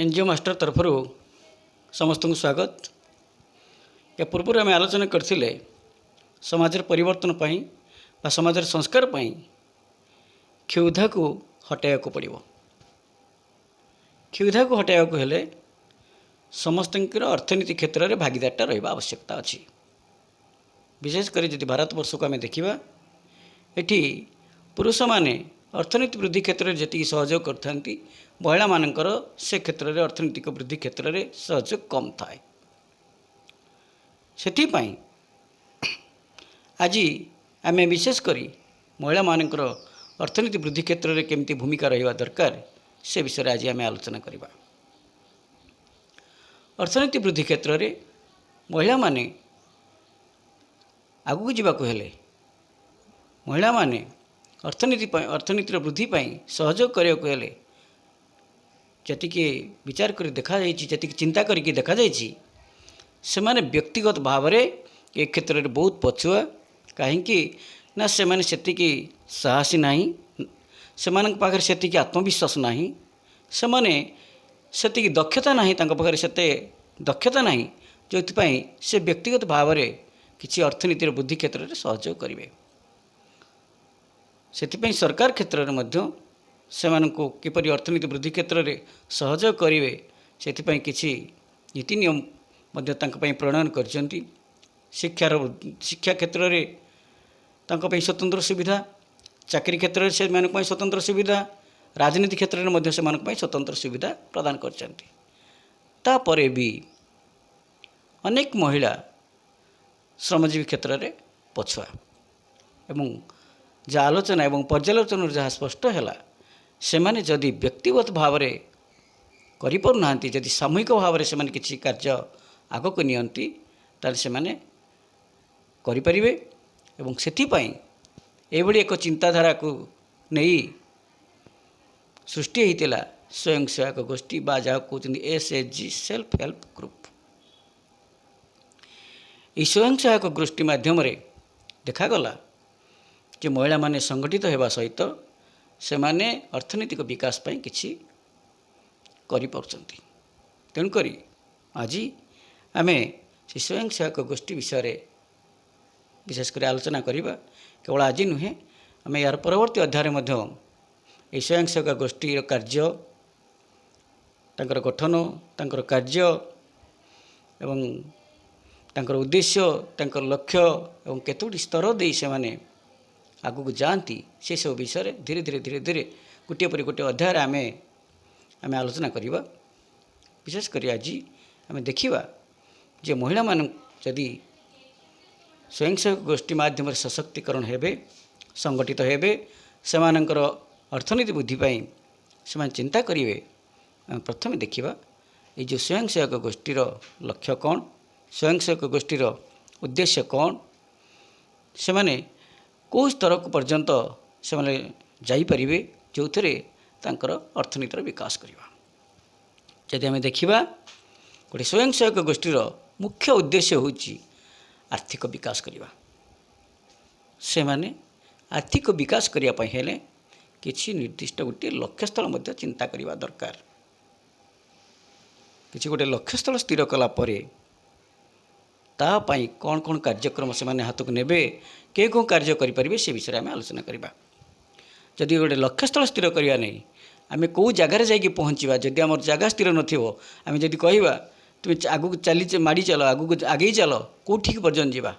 NGO master तरफ समस्त को स्वागत। या पूर्व आम आलोचना करते समाज परिवर्तन पाई समाज संस्कार पाई क्षुधा को हटाया पड़ो। क्षुधा को हटाया हेले समस्त अर्थनीति क्षेत्र में भागीदारता रहा आवश्यकता अच्छी। विशेषकर जदि भारत वर्ष को आम देखा एटी पुरुष माने अर्थनीति वृद्धि क्षेत्र में जी सहयोग करते महिला मानकर से क्षेत्र में अर्थनीतिक वृद्धि क्षेत्र में सहयोग कम थाए। सेथिपाई आज आम विशेषकर महिला मानकर अर्थनीति वृद्धि क्षेत्र में केमती भूमिका रहा दरकार से विषय आज आम आलोचना करवा। अर्थनीति वृद्धि क्षेत्र में महिला माने आगू जावाक हेले महिला माने अर्थनीतिर वृद्धि सहयोग करने को हेले जी विचार कर देखा जी चिंता करके देखा से माने व्यक्तिगत भाव में ए क्षेत्र में बहुत पछुआ कहीं ना से माने सेतिकी साहसी नहीं से पाखे सेतिकी आत्मविश्वास नहीं से माने सेतिकी दक्षता नहीं तांको पाखे सेते दक्षता नहीं जो से व्यक्तिगत भाव में किसी अर्थनीतिर वृद्धि क्षेत्र में सहयोग करेंगे। से सरकार क्षेत्र में मध्य से किपरि अर्थनीति वृद्धि क्षेत्र में सहयोग करेंगे से किसी नीति नियम प्रणयन कर शिक्षा क्षेत्र में स्वतंत्र सुविधा चाकरी क्षेत्र में से स्वतंत्र सुविधा राजनीति क्षेत्र में से स्वतंत्र सुविधा प्रदान कर भी अनेक महिला श्रमजीवी क्षेत्र में पछुआ एवं जहाँ आलोचना एवं पर्यालोचन जहाँ स्पष्ट है से माने जदि व्यक्तिगत भाव में करिपारुना जदि सामूहिक भाव में से किसी कार्य आग को नियंती ताल से माने करिपारिबे एवं सेथिपाई एभली एक चिंताधारा को नहीं सृष्टि होता स्वयं सहायक गोष्ठी बा जहाँ कहते SHG सेल्फ हेल्प ग्रुप। ये स्वयं सहायक गोष्ठी माध्यम देखागला कि महिला माने संगठित होगा सहित से माने अर्थनीतिक विकास पाई किछि करि पारुचंती। तेणुक आज आमे स्वयं सहायक गोष्ठी विषय विशेषकर आलोचना करवा। केवल आज नुहे आम यार परवर्ती अध्याय ये स्वयं सहायक गोष्ठी कार्य तांकर गठन तांकर कार्य एवं तांकर उद्देश्य तांकर लक्ष्य एवं केतोटी स्तर दे से माने आगू को जाती से सब विषय धीरे धीरे धीरे धीरे गोटे पर गोटे अध्याय आम आलोचना करवा। विशेषकर आज आम देखा जे महिला मान जदि स्वयं सहायक गोष्ठी माध्यम सशक्तिकरण हेबे संगठित हेबे से अर्थनीति वृद्धि पाई से चिंता करेंगे। प्रथम देखा ये जो स्वयं सहायक गोष्ठीर लक्ष्य कौन स्वयं सहायक गोष्ठीर उद्देश्य कौन से माने कौ स्तर पर्यंत से माने जाइपारे जो थे अर्थनीतिर विकास करवा। जदि आम देखा गोटे स्वयं सहायक गोष्ठीर मुख्य उद्देश्य हूँ आर्थिक विकास करवा। से माने आर्थिक विकास करने हेले किसी निर्दिष्ट गोटे लक्ष्यस्थल मध्य चिंता करवा दरकार। किसी गोटे लक्ष्यस्थल स्थिर कलापर तापाई कौन कौन कार्यक्रम से माने हाथ को नेबे के कौन कार्य करें से विषय में आलोचना करवा। जदि गोटे लक्ष्यस्थल स्थिर करवा नहीं आम कौ जगार जाकि पहुँचा जदि आम जगह स्थिर नाम जदि कह तुम आगू चली माड़ी चल आगू आगे चल कौटी पर्यटन जावा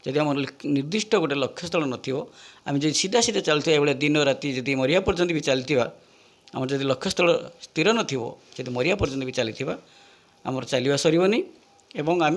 जदि आम निर्दिष्ट गोटे लक्ष्यस्थल नाम जब सीधा सीधा चलता ये दिन राति जदि मरिया पर्यंत भी चलती आम जदि लक्ष्यस्थल स्थिर नदी मरिया पर्यंत भी चली आमर चलवा सरनी एवं आम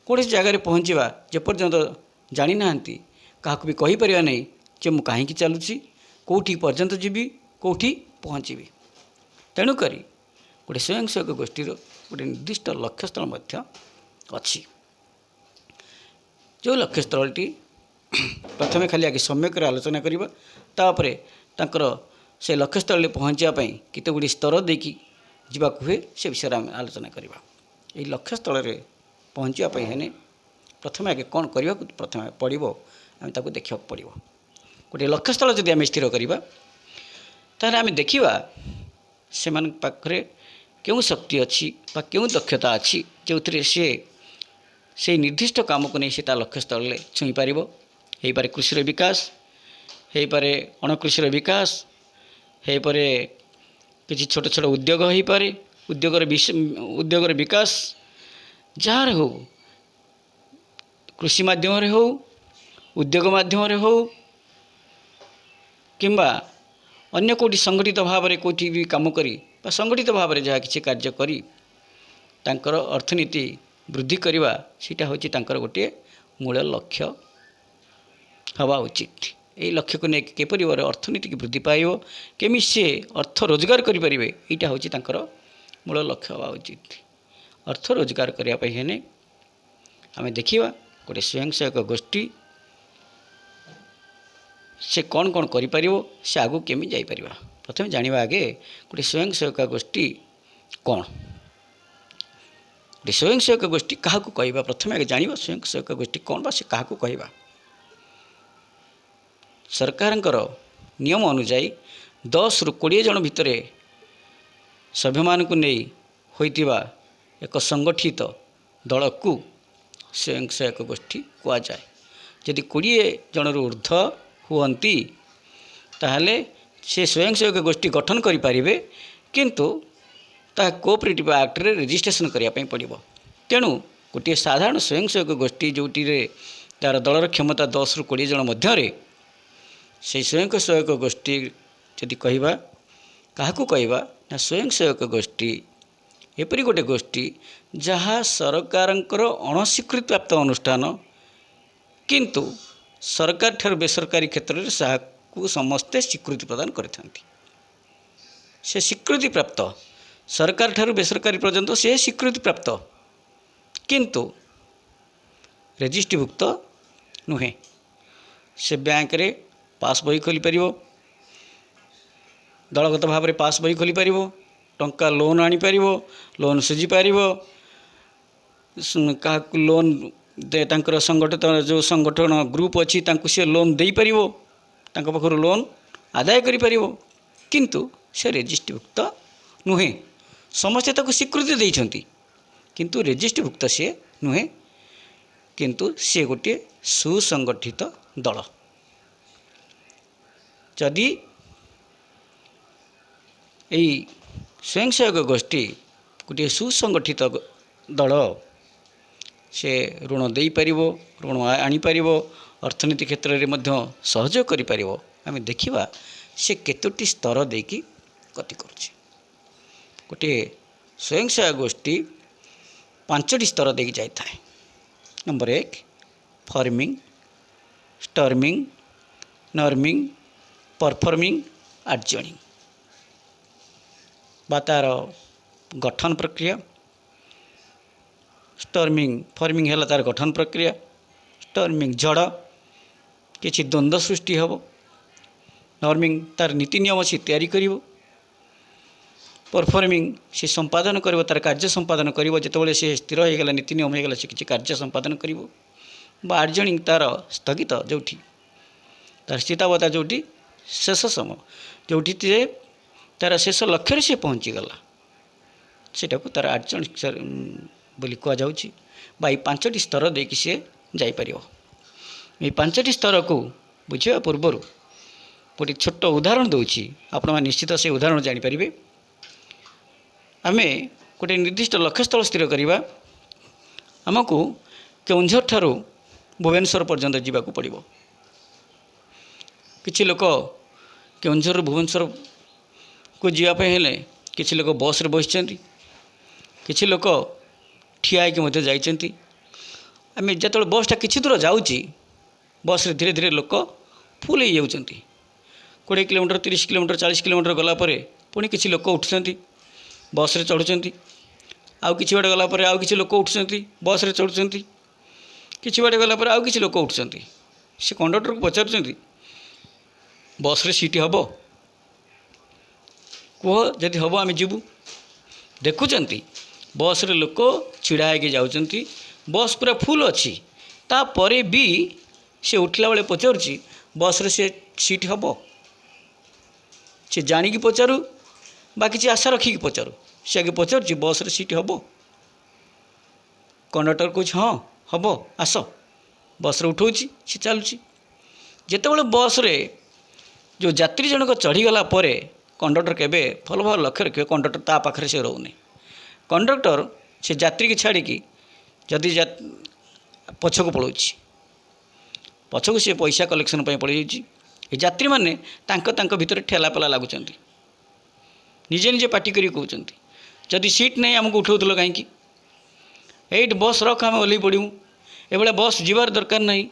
कौन जगार पहुँचा जेपर्यंत जानी ना क्या भी कहीपर नहीं कि मुझे कहीं चलुची कौटी पर्यंत जीवी कौटी पहुँची। तेणुक गोटे स्वयं सहायक गोष्ठीर गोटे निर्दिष्ट लक्ष्यस्थल अच्छी जो लक्ष्यस्थलटी प्रथम खाली आगे सम्यक आलोचना करवा तापर तांकर से लक्ष्यस्थल पहुँचापी केते गुड़ी स्तर देकी जीवाक हुए से विषय में आलोचना करवा। ये लक्ष्यस्थल पहुँचापी है प्रथम आगे कौन करने को प्रथम पड़ो आम ताको देखा पड़ो। गोटे लक्ष्यस्थल जब आम स्थिर करवा ताहले आम देखा से पाखे केउं शक्ति अच्छी बा केउं दक्षता अच्छी जो से निर्दिष्ट काम को नहीं से लक्ष्य स्थल छुई पार हो पारे कृषि विकास हो पारे अणकृषि विकास हो पारे किसी छोट छोट उद्योग हो पारे उद्योगर विकास जार हो कृषि माध्यम हो उद्योग माध्यम हो किंबा अन्य कोटी संगठित भाव में कोठी भी काम करी संगठित भाव में जहाँ किसी कार्य करी तांकर अर्थनीति वृद्धि करवा सीटा हूँ गोटे मूल लक्ष्य हवा उचित। यही लक्ष्य को लेकिन केपरि अर्थनीति वृद्धि पाइब केमी सी अर्थ रोजगार करें यहाँ हूँ मूल लक्ष्य हवा उचित। अर्थ रोजगार करने हेने आम देखा गोटे स्वयं सहायक गोष्ठी से कौन कौन करिपारिबो से आगु केमी जाई परिबा। प्रथम जानिबा आगे गोटे स्वयं सहायक गोष्ठी कौन गोटे स्वयं सहायक गोष्ठी क्या कहवा प्रथम आगे जानिबा स्वयं सहायक गोष्ठी कौन बा से क्या कहवा। सरकारंकर नियम अनुजाई 10 ରୁ 20 जन भितर सभ्य मानकु नहीं होइतिबा एक संगठित दल को स्वयं सहायक गोष्ठी कह जाए। यदि 20 जन ऊर्ध्व हुअन्ति ताहले से स्वयं सहायक गोष्ठी गठन करें किंतु ता कोऑपरेटिव एक्ट रे रजिस्ट्रेशन करने पड़ो। तेणु गोटे साधारण स्वयं सहायक गोष्ठी जोटी तार दलर क्षमता 10 ରୁ 20 जन मध्य से स्वयं सहायक गोष्ठी यदि कहवा क्या कहवा ना स्वयं सहायक गोष्ठी एपरी गोटे गोष्ठी जहाँ सरकारंकर अणस्वीकृत प्राप्त अनुष्ठान किंतु सरकार ठार बेसरकारी क्षेत्र में समस्ते स्वीकृति प्रदान करथांती। से स्वीकृति प्राप्त सरकार ठार बेसरकारी पर्यंत से स्वीकृति प्राप्त किंतु रजिस्ट्रीभुक्त नुहे। से बैंक रे पास बही खोली पार दलगत भाव में पास बही खोली पार टंका लोन आनी पार लोन सुझी पार क्या लोन तांकर संगठित जो संगठन ग्रुप अच्छी सी लोन दे पार पाखर लोन आदाय करि पारिबो किंतु से रजिस्ट्रीभुक्त नुहे। समस्ते ताको स्वीकृति देइछंती किंतु रजिस्ट्रीभुक्त सी नुहे किंतु सी गोटे सुसंगठित दल। जदि यही स्वयं सहायक गोष्ठी गोटे सुसंगठित दल से ऋण दे पार ऋण आनी पार अर्थनीति क्षेत्र में सहयोग करें आम देखा से केतोटी स्तर देकी गति करुचे। गोटे स्वयं सहायक गोष्ठी 5टी स्तर देकी जाए। नंबर 1 फॉर्मिंग स्टर्मिंग नर्मिंग परफॉर्मिंग आर्जनिंग बा तार गठन प्रक्रिया। स्टर्मिंग फॉर्मिंग है तार गठन प्रक्रिया। स्टर्मिंग जड़ किसी द्वंद्व सृष्टि हम। नर्मिंग तार नीति नियम से तैयारी कर। परफॉर्मिंग से संपादन कर तार कार्य संपादन कर जितेबाला से स्थिर होगा नीति नियम होगा से किसी कार्य संपादन कर। आर्जनिंग तार स्थगित जो तार स्थितावता जो शेष समय जो तार शेष लक्ष्य से पहुँचीगला सेटा को तार आर्जनिंग बोली कहुच्छी बा 5टी स्तर देकी सी जापर। ये 5टी स्तर को बुझा पूर्वर गोटे छोट उदाहरण दूची आपण निश्चित से उदाहरण जानीपर। आम गोटे निर्दिष्ट लक्ष्य स्थल स्थिर करवा आमको केउंझर ठारू भुवनेश्वर पर्यंत जावाक पड़ो। किछि लोक केउंझर भुवनेश्वर को जीवाई हेले किछि लोक बस रे बसिचंती किछि लोक ठिया होके जाइचंती। आम जो बसटा किछि दूर जाऊँगी बस रे धीरे धीरे लोक फुल हो जाउछंती 20 किलोमीटर 30 किलोमीटर 40 किलोमीटर गलापर पुणी किछि लोक उठुचंती बस रे चढ़ुचंती आउ किछि बाटे गलापर आउ किछि लोक उठुचंती बस रे चढ़ुचंती किछि बाटे गलापर आउ किछि लोक उठुचंती। से कंडक्टर को पचारुचंती बस रे सीट हबो कह जदि हम आम जीवु देखुंट बस रे लोक छिड़ा होगी जाऊँगी बस पूरा फुल अच्छी तापर भी से उठला बेले पचारुची बस रे से सीट हम से जाणी पचारू बा किसी आशा रखिकी पचारू से आगे पचार बस रे सीट हम कंडक्टर कौच हाँ हम आस बस रे उठाऊँ सी चलुची जितेबाला बस रे जो यात्री जनक चढ़ीगला कंडक्टर केबे भल भाव लक्ष्य रखिए कंडक्टर ता पाखरे से रोने कंडक्टर से यात्री की छाड़ी जदि पछक पलाऊँ पछक सी पैसा कलेक्शन पड़ जात्री मैंने भितर ठेलापेला लगुच निजे निजे पार्टी कर कहते जदि सीट नहीं आमको उठाऊल कहीं एट बस रख आम ओल्ल पड़ू ये बस जीवार दरकार नहीं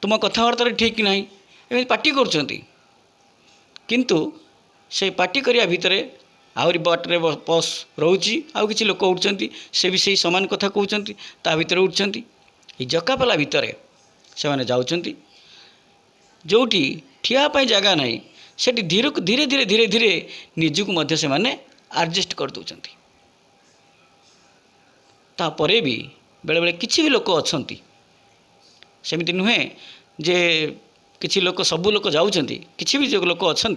तुम कथबार्ता ठीक ना एम पार्टी किंतु से पार्टी करिया भितर आहरी बाटरे बस रोची आउ किसी लोक उठुंट से भी सही सामान कथा कहते ता भितर उठुंट ये जकापाला भितर से मैंने जाऊँच जोटी ठियापाई जगह ना से धीरे धीरे धीरे धीरे धीरे निजुक मध्य से माने एडजस्ट कर दौरान तापरे भी बेले बेले किसी भी लोक अच्छा सेमती नुहे जे किसी लोक सबू लोक जाऊँच किसी भी जो लोक अच्छा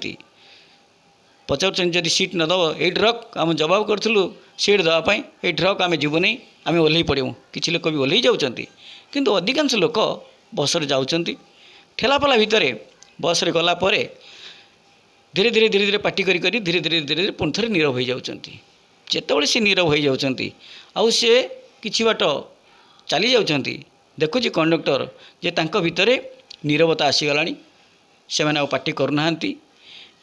पचार जदि सीट न दब ये रख आम जवाब करूँ सीट देवाई ये रख आम जीव नहीं आम ओह्ल पड़ू किसी लोक भी ओह्ल जाऊँच किंतु अधिकांश लोक बस रे जाऊँच ठेलापाला भितर बस रे गला परे धीरे धीरे धीरे धीरे पार्टी करी करी धीरे धीरे धीरे धीरे पुणी थे नीरव हो जाती जितेबाला सी नीरव हो जाती आउ सी किछि बाट चली जाऊँच देखुची कंडक्टर जे तांको भितर नीरवता आसीगला से मैंने आ पार्टी करूना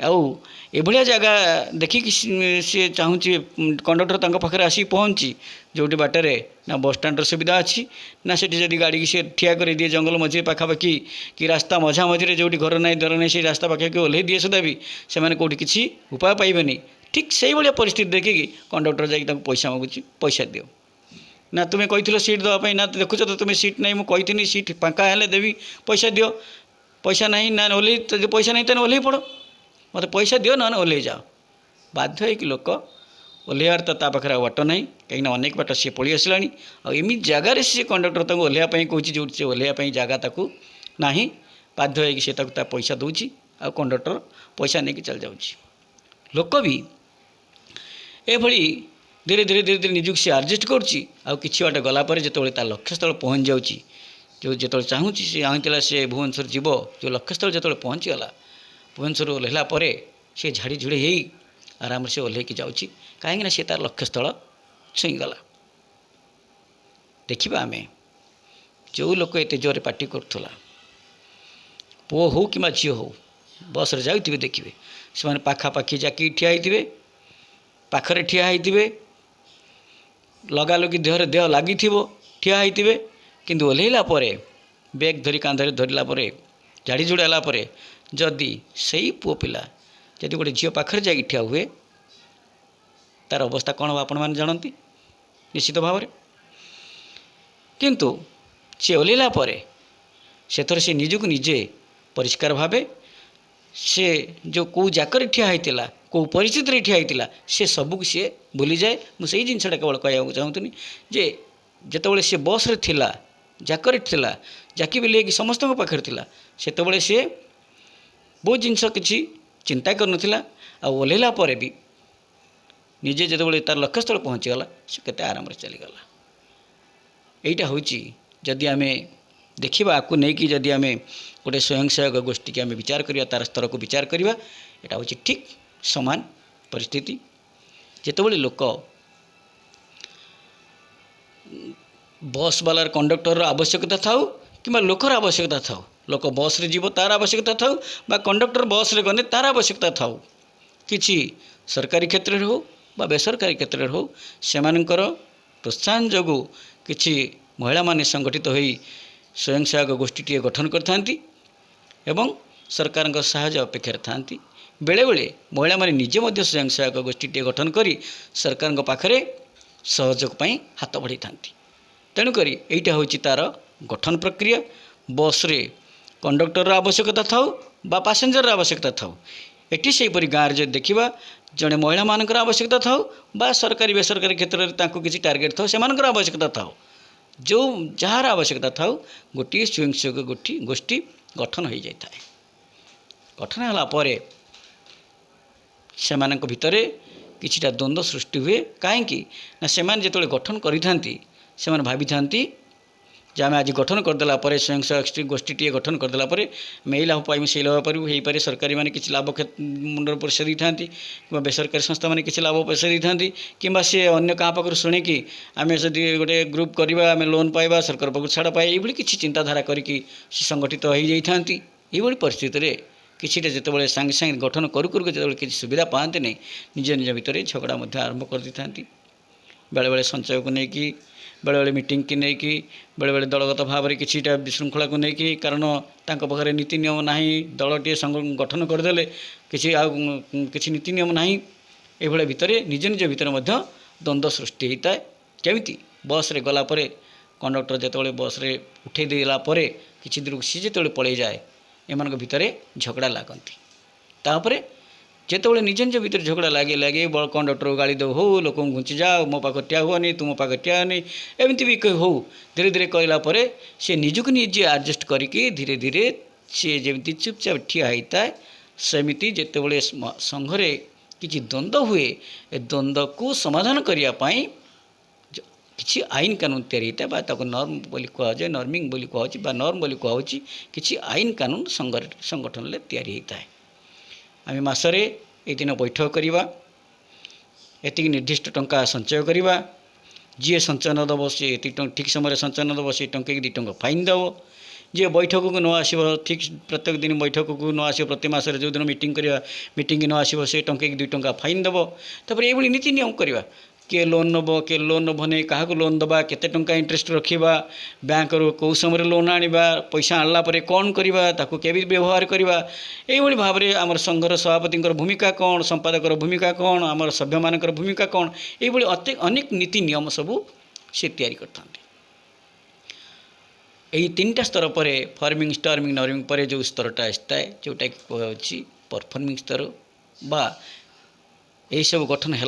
आउभलिया जगह देखिक सी चाहूँगी कंडक्टर तांको पाखरे आसी पहुँची जोटी बाटरे ना बस स्टैंड सुविधा अच्छी ना से जदि गाड़ी की सी ठिया कर दिए जंगल मझे पाखापाखि कि रास्ता मझा मझे जोटी घर ना दर ना से रास्ता पाखे ओह्ल दिए सुधा भी से कौटी किसी उपाय पाइबेनि ठीक से भाया परिस्थिति देखिकी कंडक्टर जाकि पैसा मागुची पैसा दियो ना तुम्हें कही सीट देवाई ना देखुच तो तुम्हें सीट नहीं मुझे कही सीट फाँका हेले देवी पैसा दियो पैसा नहीं ना ओह्ल पैसा नहीं तो ओह्ल पड़ मत पैसा दियो ना ओह्ल जाओ बाध्य होगी लोक ओह्लैबार तो पाखे बाट ना कहीं अनेक बाट सी पड़ी आसला आमि जगार सी कंडक्टर तक ओह्लैवाई कहूँ जो से ओह्लैवाई जगह ताकू ना बाध्य होगी सी पैसा दूची आ कंडक्टर पैसा नहीं चल जाऊँगी लोक भी ये धीरे धीरे धीरे धीरे निजुक सी एडजस्ट करुच्ची किसी बाट गलापर जो लक्ष्यस्थल पहुँच जाऊँगी जो जो चाहूँ सी चाहूला सी भुवनेश्वर जीव जो लक्ष्यस्थल जो पहुँचीगला भुवनेश्वर ओह्लैला सी झाड़ी झुड़ी हो आराम से ओह्लैकी जाऊँगी कहीं सी तार लक्ष्यस्थल छुईगला देखा आम जो लोक एत जोर पार्टी करूला पुओ हो कि झी हो बस रे जाऊे देखिए से पाखापाखि जाकि ठिया होते पाखरे ठिया होते लगालगी देहरे देह लगी ठिया होते किंतु ओह्लैला बैग धरी कांधरे धरला झाड़ी झुड़ाला जदि सही पुओ पिला जदि गोटे झील पाखे जाकि ठिया हुए तार अवस्था कौन आपण मैंने जानती निश्चित भाव में किंतु सी ओह्लैला से थर से निजक निजे परिष्कार भावे से जो कौ जाकर ठिया होता कौ परिस्थिति ठिया होता से सबको सी भूली जाए मुझे जिनसा केवल कहूँ चाहूँनी जे जितेबाला सी बस रे थिला जाकर थिला जाकि भी लेकिन समस्त पाखे थिला सेतबेले सी बहुत जिनस किसी चिंता कर नथिला आ ओह्लैला भी निजे जितेबाला तार लक्ष्यस्थल पहुँचीगला से केते आराम चलीगला यहीटा हूँ जदि आम देखा आपको नहीं कि जदि आम गोटे स्वयं सहायक गोष्ठी की आम विचार करिया तार स्तर को विचार करिया एटा हूँ ठीक समान परिस्थिति जितेबाला लोक बस वालार कंडक्टर आवश्यकता थाउ कि लोकर आवश्यकता थाउ लोक बस रे जीव तार आवश्यकता थाउ बा कंडक्टर बस रे गने तार आवश्यकता थाउ किछि सरकारी क्षेत्र रे हो बा बेसरकारी क्षेत्र रे हो सेमानकर प्रोत्साहन जोगु किछि महिला माने संगठित होई स्वयं सहायक गोष्ठी गठन करथांती एवं सरकार साहाय्य अपेक्षा थांती बेले बेले महिला माने निजे मध्य स्वयं सहायक गोष्ठी गठन करी सरकार पाखरे सहयोग पई हाथ बढ़ाई थांती तेणुक यहीटा हूँ तार गठन प्रक्रिया बस रे कंडक्टर आवश्यकता थाउ बा पैसेंजर आवश्यकता थाउ एटी से गाँव में देखा जड़े महिला मानकर आवश्यकता थाउ बा सरकारी बेसरकारी क्षेत्र में किसी टार्गेट थाउ से आवश्यकता थाउ जो जार आवश्यकता थाउ गोटे स्वयं सहायक गोष्ठी गठन हो जाए गठन होला से भितर किछिटा द्वंद्व सृष्टि हुए कहीं ना से गठन करिथांती से भावी जे आम आज गठन करदेला स्वयं सहायक गोष्ठी गठन करदेला मैं लाभ पाइबू से लाभ पाइबू हो पारे सरकारी मैंने किसी लाभ मुंडर पैसा दी था कि बेसरकारी संस्था मैंने किसी लाभ पैसा दी था कि सी अगर क्या पाखर शुणिकी आम जदि गोटे ग्रुप करवा आम लोन पाइबा सरकार पाख छाड़ पाए ये किसी चिंताधारा करके संगठित हो जाती ये परिस्थिति किसीटा जिते सांगे सांगे गठन करू जो किसी सुविधा पाते नहीं निज निज भितर झगड़ा आरंभ कर दी था बेले बेले संचय को लेकिन बेले बेले मीटिंग की लेकिन बेले बेले दलगत भाव में किसीटा विशृंखला को लेकिन कारण तांको पाखरे नीति नियम ना दलटे गठन करदे किसी नीति नियम ना ये भितर निज निज भितर द्वंद्व सृष्टि होता है केमिति बस रे गला परे कंडक्टर जिते बस रे उठे देला परे किसी दूर सी जो पलि जाए एम भितर झगड़ा लगती तापर जिते निज निज भितर झगड़ा लगे लगे बड़ कंडक्टर गाड़ी दो हो लोक घुंची जाओ मो पाख ठिया हुआ तुम पाख ठिया हुआ एमती भी हो धीरे धीरे कहला सी निजुक निजे आडजस्ट करके धीरे धीरे सी जमी चुपचाप ठिया होता है सेमती जिते संघरे किसी द्वंद्व हुए ए द्वंद्व को समाधान करने किसी आईन कानून तैयारी नॉर्म बोली कहुए नॉर्मिंग बोली कहुँ नॉर्म बोली कहुँ किसी आईन कानून संगठन में तैयारी होता है आम मसरे एक दिन बैठक करवा एति निर्दिष्ट टंका संचय करवा जी संचय न दब सी ठीक समय संचय न दब सी टंके 2 टंका फाइन दब जी बैठक को न आसो ठीक प्रत्येक दिन बैठक को न आसो प्रति मासरे जो दिन मीटिंग करवा मीटिंग न आसो से टंके 2 टंका फाइन दब तापर ये नीति नियम करवा किए लोन नब किए लोन नब नहीं क्या लोन दबा केते टंका इंटरेस्ट रखा बैंक कौ समय लोन आनिबा पैसा आणला परे कौन करवा ताको केबी व्यवहार करवा ये भाव में आम संघर सभापति भूमिका कौन संपादक भूमिका कौन आम सभ्य मान भूमिका कौन ये अनेक नीति नियम सबू से तैयारी करता यही 3टा स्तर पर फार्मिंग स्टार्मिंग नॉर्मिंग पर जो स्तरटा आसता है जोटा कि कहुच्छी परफॉर्मिंग स्तर बा यही सब गठन है